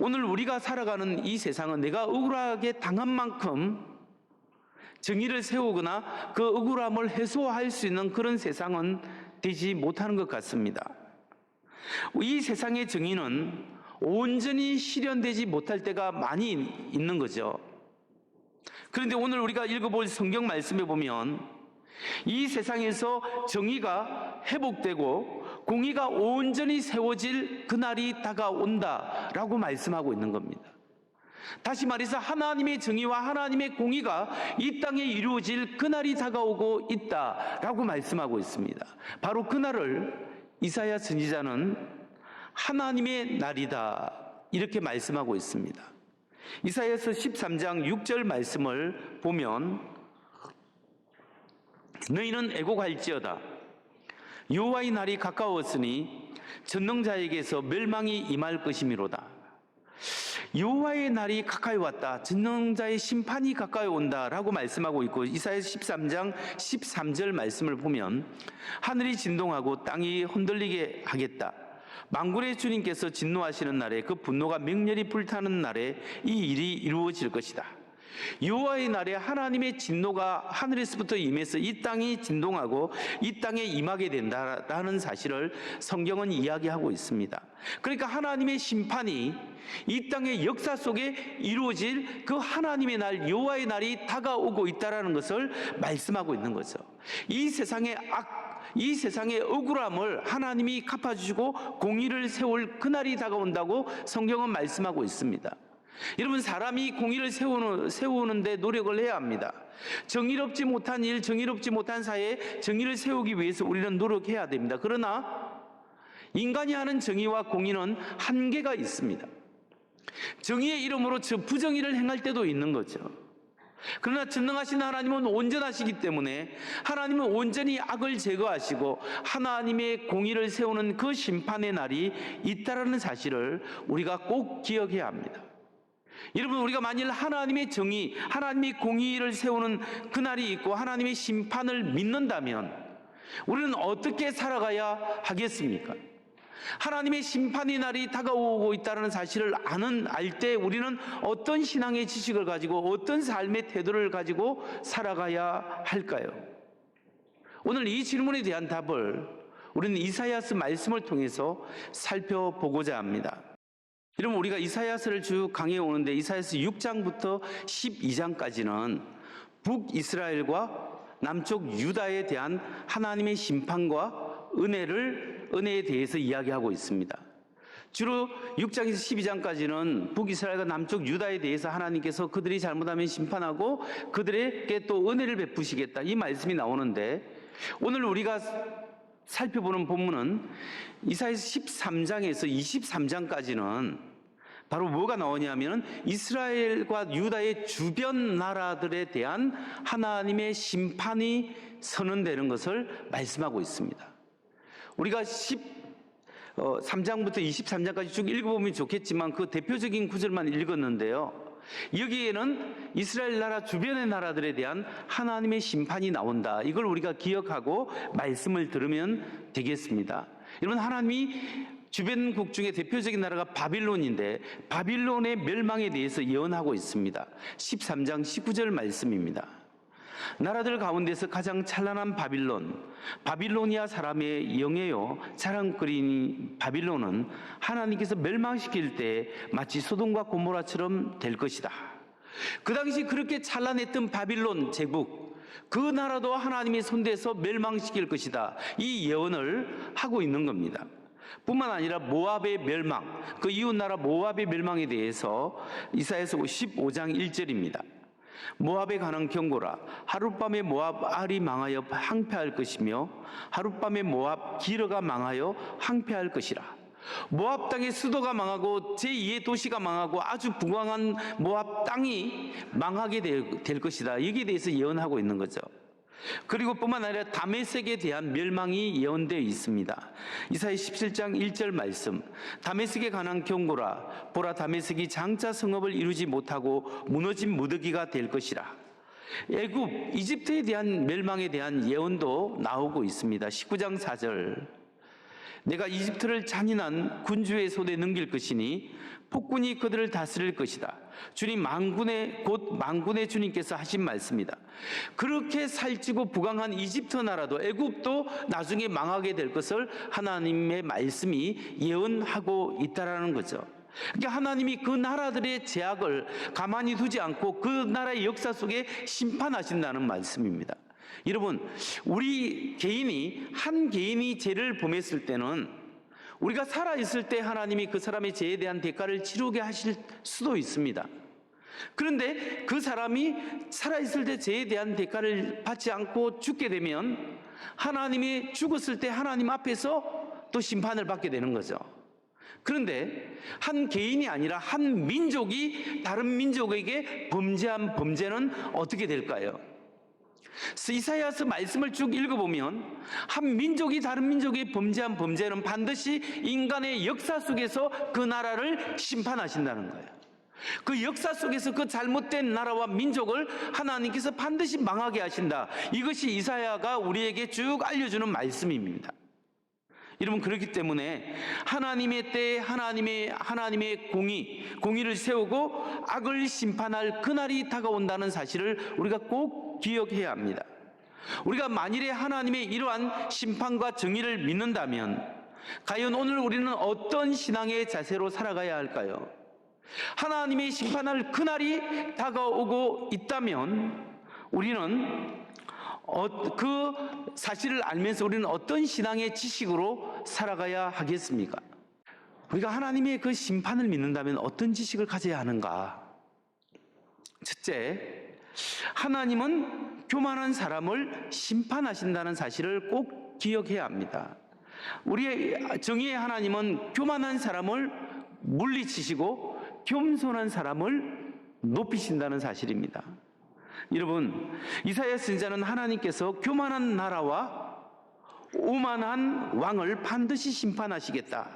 오늘 우리가 살아가는 이 세상은 내가 억울하게 당한 만큼 정의를 세우거나 그 억울함을 해소할 수 있는 그런 세상은 되지 못하는 것 같습니다. 이 세상의 정의는 온전히 실현되지 못할 때가 많이 있는 거죠. 그런데 오늘 우리가 읽어볼 성경 말씀에 보면 이 세상에서 정의가 회복되고 공의가 온전히 세워질 그날이 다가온다라고 말씀하고 있는 겁니다. 다시 말해서 하나님의 정의와 하나님의 공의가 이 땅에 이루어질 그날이 다가오고 있다라고 말씀하고 있습니다. 바로 그날을 이사야 선지자는 하나님의 날이다 이렇게 말씀하고 있습니다. 이사야서 13장 6절 말씀을 보면 너희는 애곡할지어다 여호와의 날이 가까웠으니 전능자에게서 멸망이 임할 것이미로다. 여호와의 날이 가까이 왔다. 전능자의 심판이 가까이 온다라고 말씀하고 있고 이사야서 13장 13절 말씀을 보면 하늘이 진동하고 땅이 흔들리게 하겠다. 만군의 주님께서 진노하시는 날에 그 분노가 맹렬히 불타는 날에 이 일이 이루어질 것이다. 여호와의 날에 하나님의 진노가 하늘에서부터 임해서 이 땅이 진동하고 이 땅에 임하게 된다라는 사실을 성경은 이야기하고 있습니다. 그러니까 하나님의 심판이 이 땅의 역사 속에 이루어질 그 하나님의 날, 여호와의 날이 다가오고 있다라는 것을 말씀하고 있는 거죠. 이 세상의 이 세상의 억울함을 하나님이 갚아주시고 공의를 세울 그날이 다가온다고 성경은 말씀하고 있습니다. 여러분, 사람이 공의를 세우는데 노력을 해야 합니다. 정의롭지 못한 일, 정의롭지 못한 사회에 정의를 세우기 위해서 우리는 노력해야 됩니다. 그러나 인간이 하는 정의와 공의는 한계가 있습니다. 정의의 이름으로 부정의를 행할 때도 있는 거죠. 그러나 전능하신 하나님은 온전하시기 때문에 하나님은 온전히 악을 제거하시고 하나님의 공의를 세우는 그 심판의 날이 있다라는 사실을 우리가 꼭 기억해야 합니다. 여러분, 우리가 만일 하나님의 정의, 하나님의 공의를 세우는 그날이 있고 하나님의 심판을 믿는다면 우리는 어떻게 살아가야 하겠습니까? 하나님의 심판의 날이 다가오고 있다는 사실을 알 때 우리는 어떤 신앙의 지식을 가지고 어떤 삶의 태도를 가지고 살아가야 할까요? 오늘 이 질문에 대한 답을 우리는 이사야서 말씀을 통해서 살펴보고자 합니다. 여러분, 우리가 이사야서를 쭉 강의해 오는데 이사야서 6장부터 12장까지는 북이스라엘과 남쪽 유다에 대한 하나님의 심판과 은혜에 대해서 이야기하고 있습니다. 주로 6장에서 12장까지는 북이스라엘과 남쪽 유다에 대해서 하나님께서 그들이 잘못하면 심판하고 그들에게 또 은혜를 베푸시겠다 이 말씀이 나오는데 오늘 우리가 살펴보는 본문은 이사야서 13장에서 23장까지는 바로 뭐가 나오냐면 이스라엘과 유다의 주변 나라들에 대한 하나님의 심판이 선언되는 것을 말씀하고 있습니다. 우리가 13장부터 23장까지 쭉 읽어보면 좋겠지만 그 대표적인 구절만 읽었는데요. 여기에는 이스라엘 나라 주변의 나라들에 대한 하나님의 심판이 나온다. 이걸 우리가 기억하고 말씀을 들으면 되겠습니다. 여러분, 하나님이 주변국 중에 대표적인 나라가 바빌론인데 바빌론의 멸망에 대해서 예언하고 있습니다. 13장 19절 말씀입니다. 나라들 가운데서 가장 찬란한 바빌로니아 사람의 영예요 자랑거리니 바빌론은 하나님께서 멸망시킬 때 마치 소돔과 고모라처럼 될 것이다. 그 당시 그렇게 찬란했던 바빌론 제국, 그 나라도 하나님의 손대서 멸망시킬 것이다. 이 예언을 하고 있는 겁니다. 뿐만 아니라 모압의 멸망, 그 이웃나라 모압의 멸망에 대해서 이사야서 15장 1절입니다. 모압에 관한 경고라. 하룻밤에 모압 알이 망하여 항폐할 것이며 하룻밤에 모압 기르가 망하여 항폐할 것이라. 모압 땅의 수도가 망하고 제2의 도시가 망하고 아주 부강한 모압 땅이 망하게 될 것이다. 여기에 대해서 예언하고 있는 거죠. 그리고 뿐만 아니라 다메섹에 대한 멸망이 예언되어 있습니다. 이사야 17장 1절 말씀. 다메섹에 관한 경고라. 보라, 다메섹이 장차 성읍을 이루지 못하고 무너진 무더기가 될 것이라. 애굽, 이집트에 대한 멸망에 대한 예언도 나오고 있습니다. 19장 4절. 내가 이집트를 잔인한 군주의 손에 넘길 것이니 폭군이 그들을 다스릴 것이다. 주님 곧 만군의 주님께서 하신 말씀이다. 그렇게 살찌고 부강한 이집트 나라도 애굽도 나중에 망하게 될 것을 하나님의 말씀이 예언하고 있다라는 거죠. 그러니까 하나님이 그 나라들의 제약을 가만히 두지 않고 그 나라의 역사 속에 심판하신다는 말씀입니다. 여러분, 한 개인이 죄를 범했을 때는 우리가 살아있을 때 하나님이 그 사람의 죄에 대한 대가를 치르게 하실 수도 있습니다. 그런데 그 사람이 살아있을 때 죄에 대한 대가를 받지 않고 죽게 되면 하나님이 죽었을 때 하나님 앞에서 또 심판을 받게 되는 거죠. 그런데 한 개인이 아니라 한 민족이 다른 민족에게 범죄한 범죄는 어떻게 될까요? 이사야서 말씀을 쭉 읽어보면 한 민족이 다른 민족이 범죄한 범죄는 반드시 인간의 역사 속에서 그 나라를 심판하신다는 거예요. 그 역사 속에서 그 잘못된 나라와 민족을 하나님께서 반드시 망하게 하신다. 이것이 이사야가 우리에게 쭉 알려주는 말씀입니다. 여러분, 그렇기 때문에 하나님의 때에 하나님의 공의를 세우고 악을 심판할 그날이 다가온다는 사실을 우리가 꼭 기억해야 합니다. 우리가 만일에 하나님의 이러한 심판과 정의를 믿는다면 과연 오늘 우리는 어떤 신앙의 자세로 살아가야 할까요? 하나님의 심판할 그날이 다가오고 있다면 우리는 그 사실을 알면서 우리는 어떤 신앙의 지식으로 살아가야 하겠습니까? 우리가 하나님의 그 심판을 믿는다면 어떤 지식을 가져야 하는가? 첫째, 하나님은 교만한 사람을 심판하신다는 사실을 꼭 기억해야 합니다. 우리의 정의의 하나님은 교만한 사람을 물리치시고 겸손한 사람을 높이신다는 사실입니다. 여러분, 이사야 선지자는 하나님께서 교만한 나라와 오만한 왕을 반드시 심판하시겠다,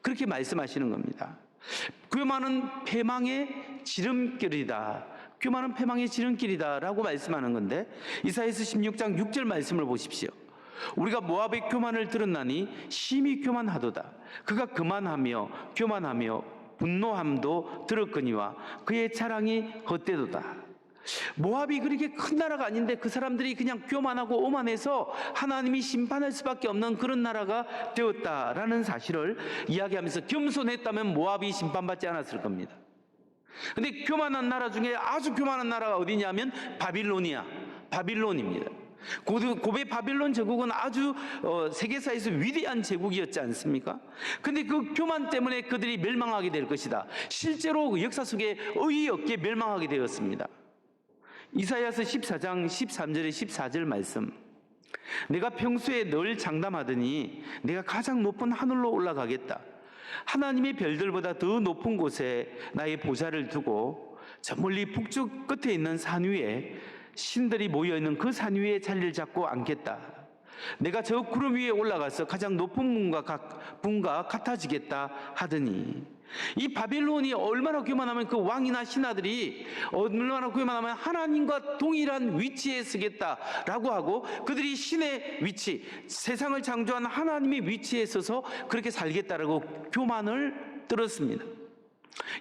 그렇게 말씀하시는 겁니다. 교만은 패망의 지름길이다. 교만은 패망의 지름길이다 라고 말씀하는 건데, 이사야서 16장 6절 말씀을 보십시오. 우리가 모압의 교만을 들었나니 심히 교만하도다. 그가 교만하며 분노함도 들었거니와 그의 자랑이 헛되도다. 모압이 그렇게 큰 나라가 아닌데 그 사람들이 그냥 교만하고 오만해서 하나님이 심판할 수밖에 없는 그런 나라가 되었다라는 사실을 이야기하면서, 겸손했다면 모압이 심판받지 않았을 겁니다. 근데 교만한 나라 중에 아주 교만한 나라가 어디냐면 바빌론입니다. 고대 바빌론 제국은 아주 세계사에서 위대한 제국이었지 않습니까? 근데 그 교만 때문에 그들이 멸망하게 될 것이다. 실제로 역사 속에 어이없게 멸망하게 되었습니다. 이사야서 14장 13절에 14절 말씀. 내가 평소에 늘 장담하더니 내가 가장 높은 하늘로 올라가겠다. 하나님의 별들보다 더 높은 곳에 나의 보좌를 두고 저 멀리 북쪽 끝에 있는 산 위에 신들이 모여있는 그 산 위에 자리를 잡고 앉겠다. 내가 저 구름 위에 올라가서 가장 높은 분과 같아지겠다 하더니, 이 바빌론이 얼마나 교만하면 그 왕이나 신하들이 얼마나 교만하면 하나님과 동일한 위치에 서겠다라고 하고 그들이 신의 위치, 세상을 창조한 하나님의 위치에 서서 그렇게 살겠다라고 교만을 떨었습니다.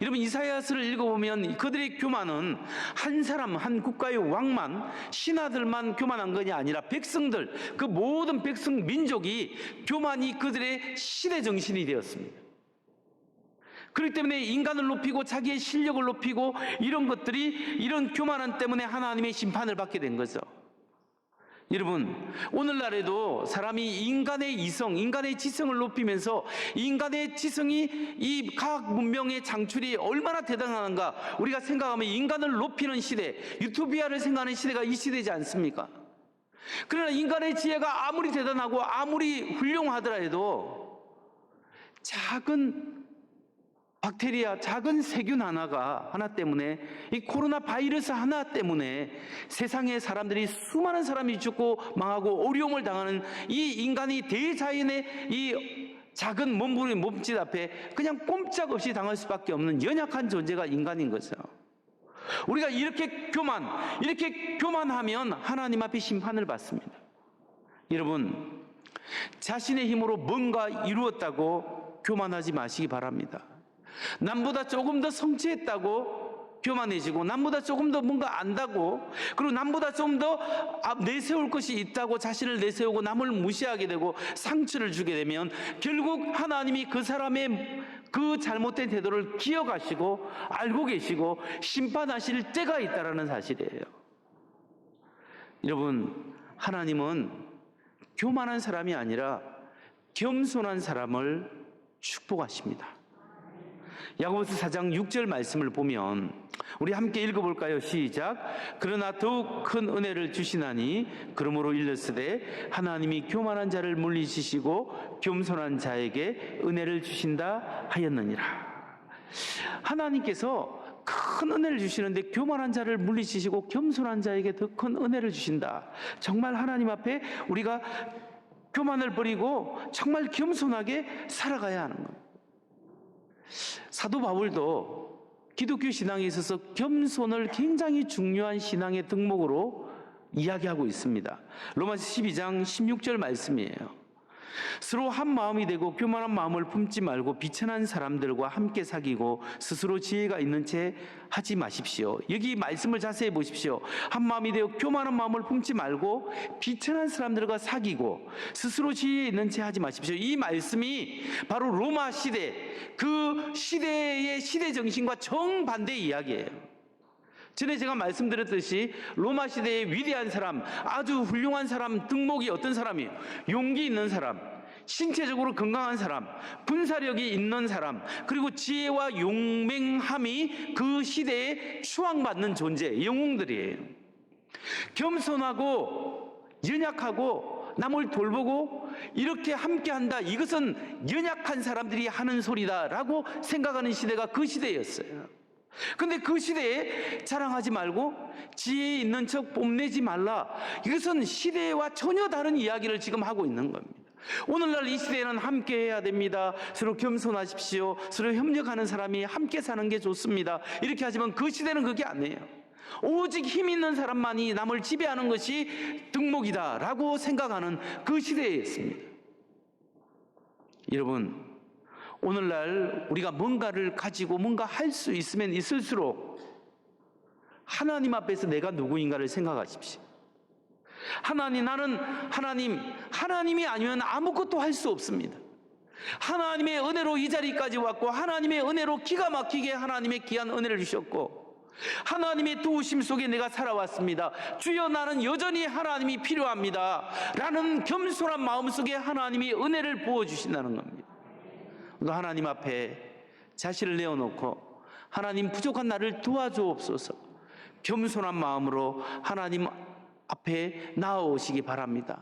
여러분, 이사야서를 읽어보면 그들의 교만은 한 사람, 한 국가의 왕만, 신하들만 교만한 것이 아니라 백성들, 그 모든 백성 민족이 교만이 그들의 시대 정신이 되었습니다. 그렇기 때문에 인간을 높이고 자기의 실력을 높이고 이런 것들이, 이런 교만함 때문에 하나님의 심판을 받게 된 거죠. 여러분, 오늘날에도 사람이 인간의 이성, 인간의 지성을 높이면서 인간의 지성이 이 과학 문명의 창출이 얼마나 대단한가 우리가 생각하면 인간을 높이는 시대, 유토피아를 생각하는 시대가 이 시대지 않습니까? 그러나 인간의 지혜가 아무리 대단하고 아무리 훌륭하더라도 작은 박테리아, 작은 세균 하나 때문에, 이 코로나 바이러스 하나 때문에 세상에 사람들이, 수많은 사람이 죽고 망하고 어려움을 당하는 이 인간이 대자연의 이 작은 몸짓 앞에 그냥 꼼짝없이 당할 수밖에 없는 연약한 존재가 인간인 거죠. 우리가 이렇게 교만하면 하나님 앞에 심판을 받습니다. 여러분, 자신의 힘으로 뭔가 이루었다고 교만하지 마시기 바랍니다. 남보다 조금 더 성취했다고 교만해지고, 남보다 조금 더 뭔가 안다고, 그리고 남보다 좀 더 내세울 것이 있다고 자신을 내세우고 남을 무시하게 되고 상처를 주게 되면 결국 하나님이 그 사람의 그 잘못된 태도를 기억하시고 알고 계시고 심판하실 때가 있다는 사실이에요. 여러분, 하나님은 교만한 사람이 아니라 겸손한 사람을 축복하십니다. 야고보서 4장 6절 말씀을 보면 우리 함께 읽어볼까요? 시작. 그러나 더욱 큰 은혜를 주시나니 그러므로 일렀으되 하나님이 교만한 자를 물리치시고 겸손한 자에게 은혜를 주신다 하였느니라. 하나님께서 큰 은혜를 주시는데 교만한 자를 물리치시고 겸손한 자에게 더 큰 은혜를 주신다. 정말 하나님 앞에 우리가 교만을 버리고 정말 겸손하게 살아가야 하는 겁니다. 사도 바울도 기독교 신앙에 있어서 겸손을 굉장히 중요한 신앙의 덕목으로 이야기하고 있습니다. 로마서 12장 16절 말씀이에요. 서로 한 마음이 되고 교만한 마음을 품지 말고 비천한 사람들과 함께 사귀고 스스로 지혜가 있는 채 하지 마십시오. 여기 말씀을 자세히 보십시오. 한 마음이 되어 교만한 마음을 품지 말고 비천한 사람들과 사귀고 스스로 지혜 있는 채 하지 마십시오. 이 말씀이 바로 로마 시대, 그 시대의 시대 정신과 정반대의 이야기예요. 전에 제가 말씀드렸듯이 로마 시대의 위대한 사람, 아주 훌륭한 사람 덕목이 어떤 사람이에요? 용기 있는 사람, 신체적으로 건강한 사람, 분사력이 있는 사람, 그리고 지혜와 용맹함이 그 시대에 추앙받는 존재, 영웅들이에요. 겸손하고 연약하고 남을 돌보고 이렇게 함께한다, 이것은 연약한 사람들이 하는 소리다라고 생각하는 시대가 그 시대였어요. 근데 그 시대에 자랑하지 말고 지혜 있는 척 뽐내지 말라, 이것은 시대와 전혀 다른 이야기를 지금 하고 있는 겁니다. 오늘날 이 시대에는 함께 해야 됩니다. 서로 겸손하십시오. 서로 협력하는 사람이 함께 사는 게 좋습니다. 이렇게 하지만 그 시대는 그게 아니에요. 오직 힘 있는 사람만이 남을 지배하는 것이 덕목이다라고 생각하는 그 시대였습니다. 여러분, 오늘날 우리가 뭔가를 가지고 뭔가 할 수 있으면 있을수록 하나님 앞에서 내가 누구인가를 생각하십시오. 나는 하나님이 아니면 아무것도 할 수 없습니다. 하나님의 은혜로 이 자리까지 왔고, 하나님의 은혜로 기가 막히게 하나님의 귀한 은혜를 주셨고, 하나님의 도우심 속에 내가 살아왔습니다. 주여, 나는 여전히 하나님이 필요합니다 라는 겸손한 마음 속에 하나님이 은혜를 부어주신다는 겁니다. 하나님 앞에 자신을 내어놓고 하나님, 부족한 나를 도와주옵소서, 겸손한 마음으로 하나님 앞에 나아오시기 바랍니다.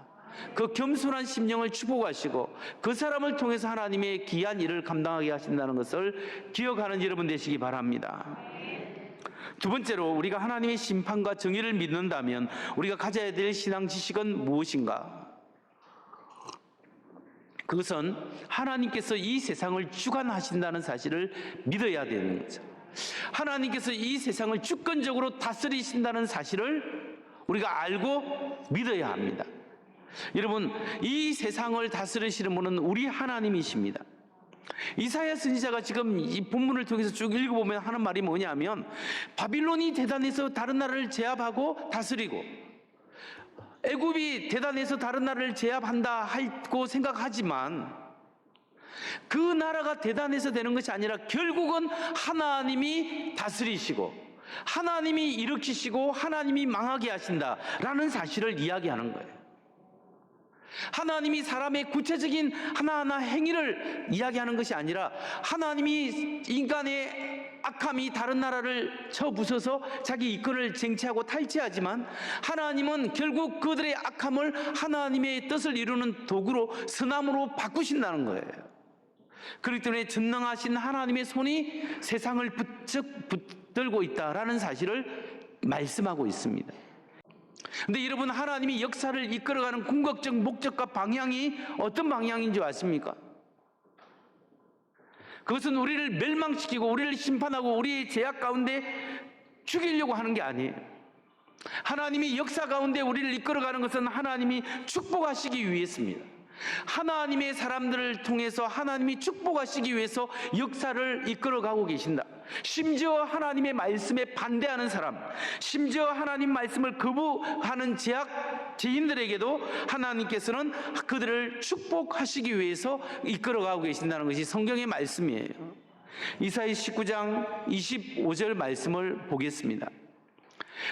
그 겸손한 심령을 축복하시고 그 사람을 통해서 하나님의 귀한 일을 감당하게 하신다는 것을 기억하는 여러분 되시기 바랍니다. 두 번째로, 우리가 하나님의 심판과 정의를 믿는다면 우리가 가져야 될 신앙 지식은 무엇인가? 그것은 하나님께서 이 세상을 주관하신다는 사실을 믿어야 되는 거죠. 하나님께서 이 세상을 주권적으로 다스리신다는 사실을 우리가 알고 믿어야 합니다. 여러분, 이 세상을 다스리시는 분은 우리 하나님이십니다. 이사야 선지자가 지금 이 본문을 통해서 쭉 읽어보면 하는 말이 뭐냐면, 바빌론이 대단해서 다른 나라를 제압하고 다스리고, 애굽이 대단해서 다른 나라를 제압한다 하고 생각하지만, 그 나라가 대단해서 되는 것이 아니라 결국은 하나님이 다스리시고 하나님이 일으키시고 하나님이 망하게 하신다라는 사실을 이야기하는 거예요. 하나님이 사람의 구체적인 하나하나 행위를 이야기하는 것이 아니라, 하나님이 인간의 악함이 다른 나라를 쳐부숴서 자기 이권을 쟁취하고 탈취하지만, 하나님은 결국 그들의 악함을 하나님의 뜻을 이루는 도구로, 선함으로 바꾸신다는 거예요. 그렇기 때문에 전능하신 하나님의 손이 세상을 붙들고 있다라는 사실을 말씀하고 있습니다. 근데 여러분, 하나님이 역사를 이끌어가는 궁극적 목적과 방향이 어떤 방향인 줄 아십니까? 그것은 우리를 멸망시키고 우리를 심판하고 우리의 죄악 가운데 죽이려고 하는 게 아니에요. 하나님이 역사 가운데 우리를 이끌어가는 것은 하나님이 축복하시기 위해서입니다. 하나님의 사람들을 통해서 하나님이 축복하시기 위해서 역사를 이끌어가고 계신다. 심지어 하나님의 말씀에 반대하는 사람, 심지어 하나님 말씀을 거부하는 죄인들에게도 하나님께서는 그들을 축복하시기 위해서 이끌어가고 계신다는 것이 성경의 말씀이에요. 이사야 19장 25절 말씀을 보겠습니다.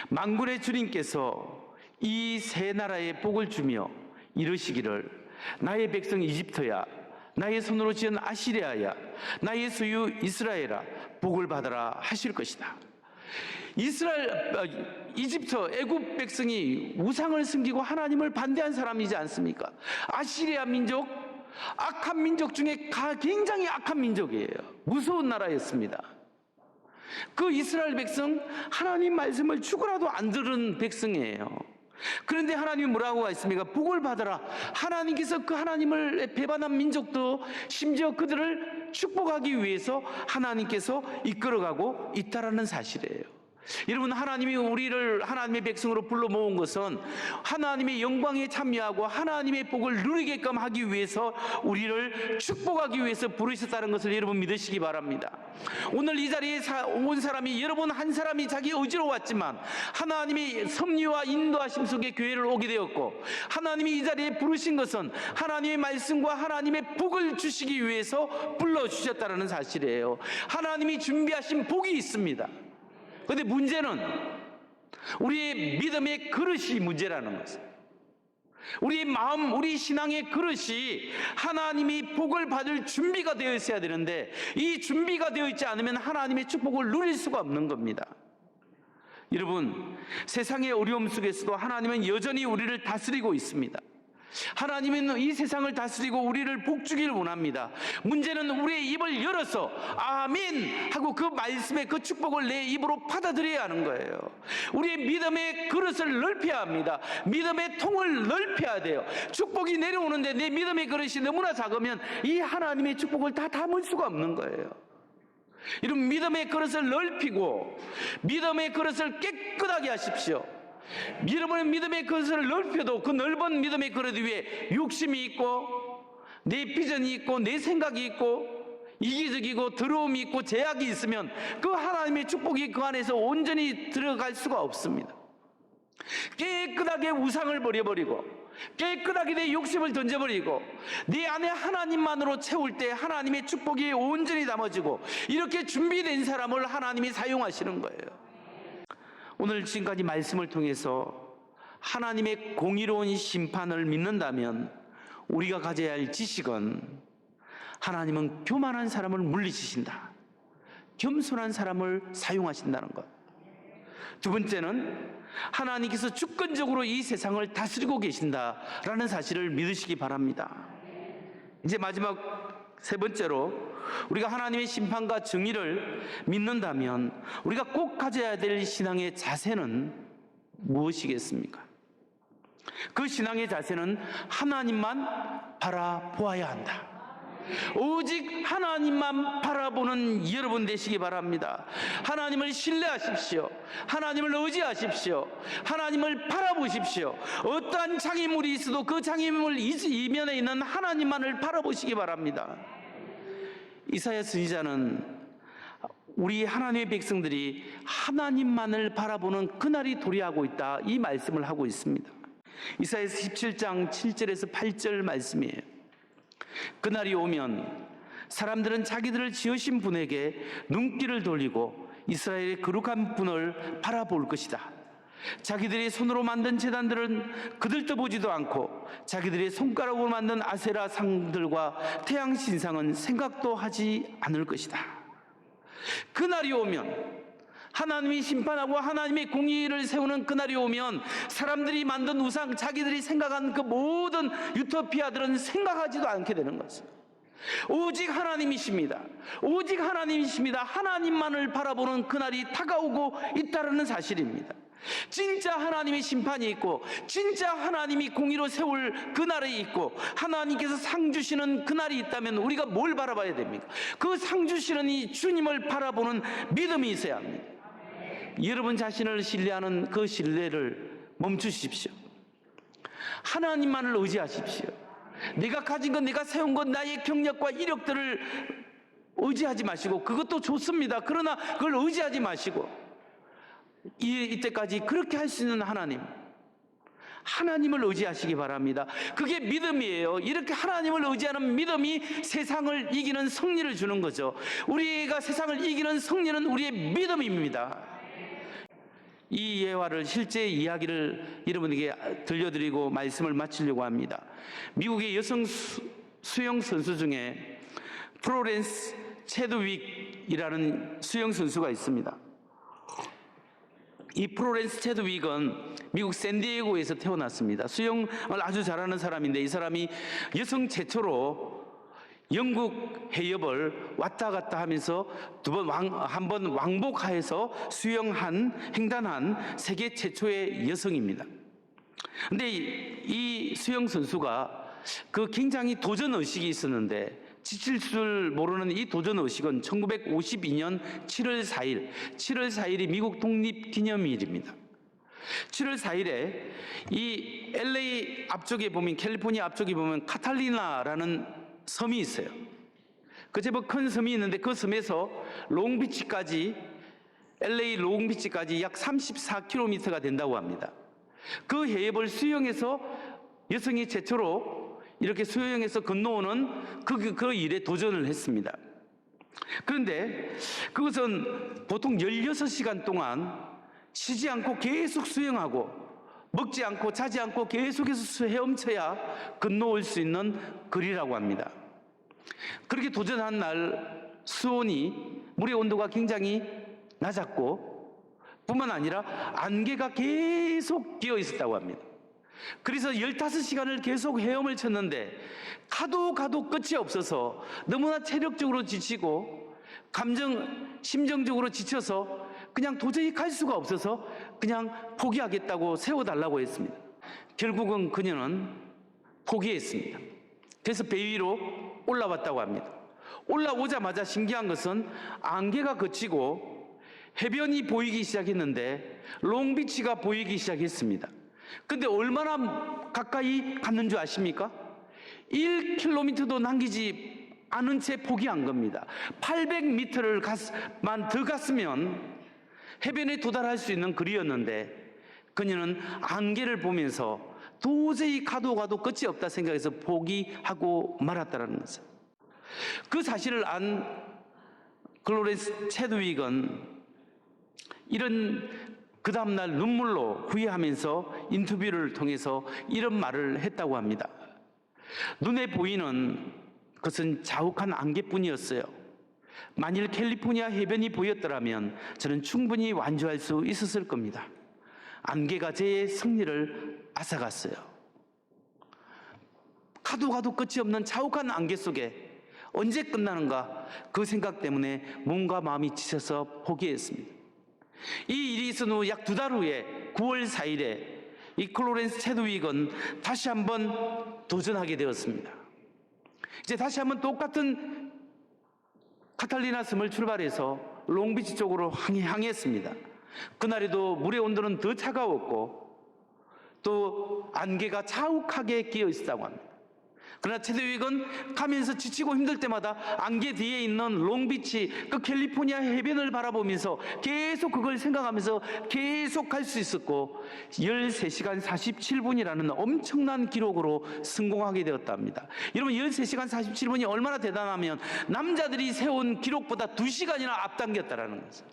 만군의 주님께서 이 세 나라에 복을 주며 이르시기를 나의 백성 이집트야, 나의 손으로 지은 아시리아야, 나의 소유 이스라엘아, 복을 받아라 하실 것이다. 이집트, 애굽 백성이 우상을 섬기고 하나님을 반대한 사람이지 않습니까? 아시리아 민족, 악한 민족 중에 굉장히 악한 민족이에요. 무서운 나라였습니다. 그 이스라엘 백성, 하나님 말씀을 죽어라도 안 들은 백성이에요. 그런데 하나님이 뭐라고 했습니까? 복을 받아라. 하나님께서 그 하나님을 배반한 민족도 심지어 그들을 축복하기 위해서 하나님께서 이끌어가고 있다라는 사실이에요. 여러분, 하나님이 우리를 하나님의 백성으로 불러 모은 것은 하나님의 영광에 참여하고 하나님의 복을 누리게끔 하기 위해서, 우리를 축복하기 위해서 부르셨다는 것을 여러분 믿으시기 바랍니다. 오늘 이 자리에 온 사람이, 여러분 한 사람이 자기 의지로 왔지만 하나님의 섭리와 인도하심 속에 교회를 오게 되었고, 하나님이 이 자리에 부르신 것은 하나님의 말씀과 하나님의 복을 주시기 위해서 불러주셨다는 사실이에요. 하나님이 준비하신 복이 있습니다. 그런데 문제는 우리의 믿음의 그릇이 문제라는 것이에요. 우리의 마음, 우리 신앙의 그릇이 하나님이 복을 받을 준비가 되어 있어야 되는데, 이 준비가 되어 있지 않으면 하나님의 축복을 누릴 수가 없는 겁니다. 여러분, 세상의 어려움 속에서도 하나님은 여전히 우리를 다스리고 있습니다. 하나님은 이 세상을 다스리고 우리를 복주기를 원합니다. 문제는 우리의 입을 열어서 아멘 하고 그 말씀의 그 축복을 내 입으로 받아들여야 하는 거예요. 우리의 믿음의 그릇을 넓혀야 합니다. 믿음의 통을 넓혀야 돼요. 축복이 내려오는데 내 믿음의 그릇이 너무나 작으면 이 하나님의 축복을 다 담을 수가 없는 거예요. 이런 믿음의 그릇을 넓히고 믿음의 그릇을 깨끗하게 하십시오. 여러분의 믿음의 그릇을 넓혀도 그 넓은 믿음의 그릇 위에 욕심이 있고, 내 비전이 있고, 내 생각이 있고, 이기적이고 더러움이 있고 제약이 있으면 그 하나님의 축복이 그 안에서 온전히 들어갈 수가 없습니다. 깨끗하게 우상을 버려버리고, 깨끗하게 내 욕심을 던져버리고, 내 안에 하나님만으로 채울 때 하나님의 축복이 온전히 담아지고, 이렇게 준비된 사람을 하나님이 사용하시는 거예요. 오늘 지금까지 말씀을 통해서 하나님의 공의로운 심판을 믿는다면 우리가 가져야 할 지식은, 하나님은 교만한 사람을 물리치신다, 겸손한 사람을 사용하신다는 것. 두 번째는 하나님께서 주권적으로 이 세상을 다스리고 계신다라는 사실을 믿으시기 바랍니다. 이제 마지막 세 번째로, 우리가 하나님의 심판과 정의를 믿는다면 우리가 꼭 가져야 될 신앙의 자세는 무엇이겠습니까? 그 신앙의 자세는 하나님만 바라보아야 한다. 오직 하나님만 바라보는 여러분 되시기 바랍니다. 하나님을 신뢰하십시오. 하나님을 의지하십시오. 하나님을 바라보십시오. 어떠한 장애물이 있어도 그 장애물 이면에 있는 하나님만을 바라보시기 바랍니다. 이사야 선지자는 우리 하나님의 백성들이 하나님만을 바라보는 그날이 도래하고 있다, 이 말씀을 하고 있습니다. 이사야서 17장 7절에서 8절 말씀이에요. 그날이 오면 사람들은 자기들을 지으신 분에게 눈길을 돌리고 이스라엘의 거룩한 분을 바라볼 것이다. 자기들의 손으로 만든 제단들은 그들도 보지도 않고 자기들의 손가락으로 만든 아세라 상들과 태양 신상은 생각도 하지 않을 것이다. 그날이 오면, 하나님이 심판하고 하나님의 공의를 세우는 그날이 오면 사람들이 만든 우상, 자기들이 생각한 그 모든 유토피아들은 생각하지도 않게 되는 것입니다. 오직 하나님이십니다. 오직 하나님이십니다. 하나님만을 바라보는 그날이 다가오고 있다는 사실입니다. 진짜 하나님의 심판이 있고, 진짜 하나님이 공의로 세울 그날이 있고, 하나님께서 상 주시는 그날이 있다면 우리가 뭘 바라봐야 됩니까? 그 상 주시는 이 주님을 바라보는 믿음이 있어야 합니다. 여러분 자신을 신뢰하는 그 신뢰를 멈추십시오. 하나님만을 의지하십시오. 내가 가진 것, 내가 세운 것, 나의 경력과 이력들을 의지하지 마시고, 그것도 좋습니다. 그러나 그걸 의지하지 마시고, 이때까지 그렇게 할 수 있는 하나님을 의지하시기 바랍니다. 그게 믿음이에요. 이렇게 하나님을 의지하는 믿음이 세상을 이기는 승리를 주는 거죠. 우리가 세상을 이기는 승리는 우리의 믿음입니다. 이 예화를 실제 이야기를 여러분에게 들려드리고 말씀을 마치려고 합니다. 미국의 여성 수영 선수 중에 플로렌스 체드윅이라는 수영 선수가 있습니다. 이 플로렌스 체드윅은 미국 샌디에고에서 태어났습니다. 수영을 아주 잘하는 사람인데, 이 사람이 여성 최초로 영국 해협을 왔다 갔다 하면서 한 번 왕복하여서 횡단한 세계 최초의 여성입니다. 근데 이 수영 선수가 굉장히 도전 의식이 있었는데, 지칠 줄 모르는 이 도전 의식은 1952년 7월 4일이 미국 독립기념일입니다. 7월 4일에 이 LA 앞쪽에 보면, 캘리포니아 앞쪽에 보면 카탈리나라는 섬이 있어요. 그 제법 큰 섬이 있는데, 그 섬에서 LA 롱비치까지 약 34km가 된다고 합니다. 그 해협을 수영해서 여성이 최초로 이렇게 수영해서 건너오는 그 일에 도전을 했습니다. 그런데 그것은 보통 16시간 동안 쉬지 않고 계속 수영하고, 먹지 않고 자지 않고 계속해서 헤엄쳐야 건너올 수 있는 거리라고 합니다. 그렇게 도전한 날 수온이, 물의 온도가 굉장히 낮았고, 뿐만 아니라 안개가 계속 끼어 있었다고 합니다. 그래서 15시간을 계속 헤엄을 쳤는데 가도 끝이 없어서 너무나 체력적으로 지치고 심정적으로 지쳐서 그냥 도저히 갈 수가 없어서 그냥 포기하겠다고 세워달라고 했습니다. 결국은 그녀는 포기했습니다. 그래서 배 위로 올라왔다고 합니다. 올라오자마자 신기한 것은 안개가 걷히고 해변이 보이기 시작했는데, 롱비치가 보이기 시작했습니다. 근데 얼마나 가까이 갔는 줄 아십니까? 1km도 남기지 않은 채 포기한 겁니다. 800m만 더 갔으면 해변에 도달할 수 있는 거리였는데, 그녀는 안개를 보면서 도저히 가도 끝이 없다 생각해서 포기하고 말았다는 것을. 그 사실을 안 클로렌스 체드윅은 그 다음날 눈물로 후회하면서 인터뷰를 통해서 이런 말을 했다고 합니다. 눈에 보이는 것은 자욱한 안개뿐이었어요. 만일 캘리포니아 해변이 보였더라면 저는 충분히 완주할 수 있었을 겁니다. 안개가 제 승리를 앗아갔어요. 가도 끝이 없는 자욱한 안개 속에 언제 끝나는가, 그 생각 때문에 몸과 마음이 지쳐서 포기했습니다. 이 일이 있은 후 약 2달 후에 9월 4일에 이 클로렌스 체드윅은 다시 한번 도전하게 되었습니다. 이제 다시 한번 똑같은 카탈리나 섬을 출발해서 롱비치 쪽으로 향했습니다. 그날에도 물의 온도는 더 차가웠고 또 안개가 자욱하게 끼어 있었다고 합니다. 그러나 체드윅은 가면서 지치고 힘들 때마다 안개 뒤에 있는 롱비치, 그 캘리포니아 해변을 바라보면서 계속 그걸 생각하면서 계속 갈 수 있었고 13시간 47분이라는 엄청난 기록으로 성공하게 되었답니다. 여러분, 13시간 47분이 얼마나 대단하면 남자들이 세운 기록보다 2시간이나 앞당겼다라는 거죠.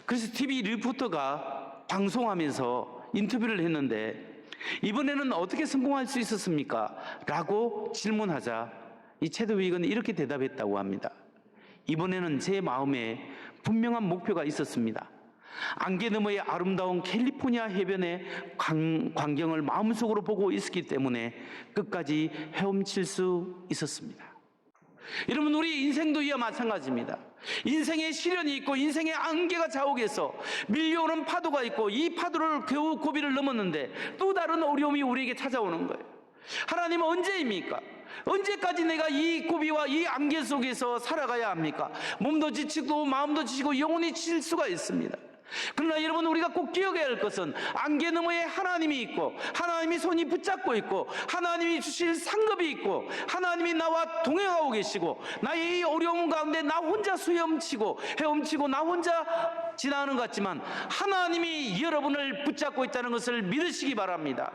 그래서 TV 리포터가 방송하면서 인터뷰를 했는데, 이번에는 어떻게 성공할 수 있었습니까? 라고 질문하자 이 체드윅은 이렇게 대답했다고 합니다. 이번에는 제 마음에 분명한 목표가 있었습니다. 안개 너머의 아름다운 캘리포니아 해변의 광경을 마음속으로 보고 있었기 때문에 끝까지 헤엄칠 수 있었습니다. 여러분, 우리 인생도 이와 마찬가지입니다. 인생에 시련이 있고 인생의 안개가 자욱해서 밀려오는 파도가 있고, 이 파도를 겨우 고비를 넘었는데 또 다른 어려움이 우리에게 찾아오는 거예요. 하나님은 언제입니까? 언제까지 내가 이 고비와 이 안개 속에서 살아가야 합니까? 몸도 지치고 마음도 지치고 영혼이 지칠 수가 있습니다. 그러나 여러분, 우리가 꼭 기억해야 할 것은 안개 너머에 하나님이 있고, 하나님이 손이 붙잡고 있고, 하나님이 주실 상급이 있고, 하나님이 나와 동행하고 계시고, 나의 이 어려움 가운데 나 혼자 헤엄치고 나 혼자 지나가는 것 같지만 하나님이 여러분을 붙잡고 있다는 것을 믿으시기 바랍니다.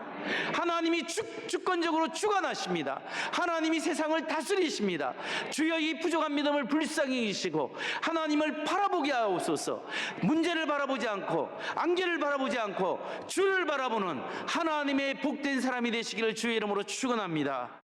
하나님이 주권적으로 주관하십니다. 하나님이 세상을 다스리십니다. 주여 이 부족한 믿음을 불쌍히 여기시고 하나님을 바라보게 하옵소서. 문제를 바라보지 않고 안개를 바라보지 않고 주를 바라보는 하나님의 복된 사람이 되시기를 주의 이름으로 축원합니다.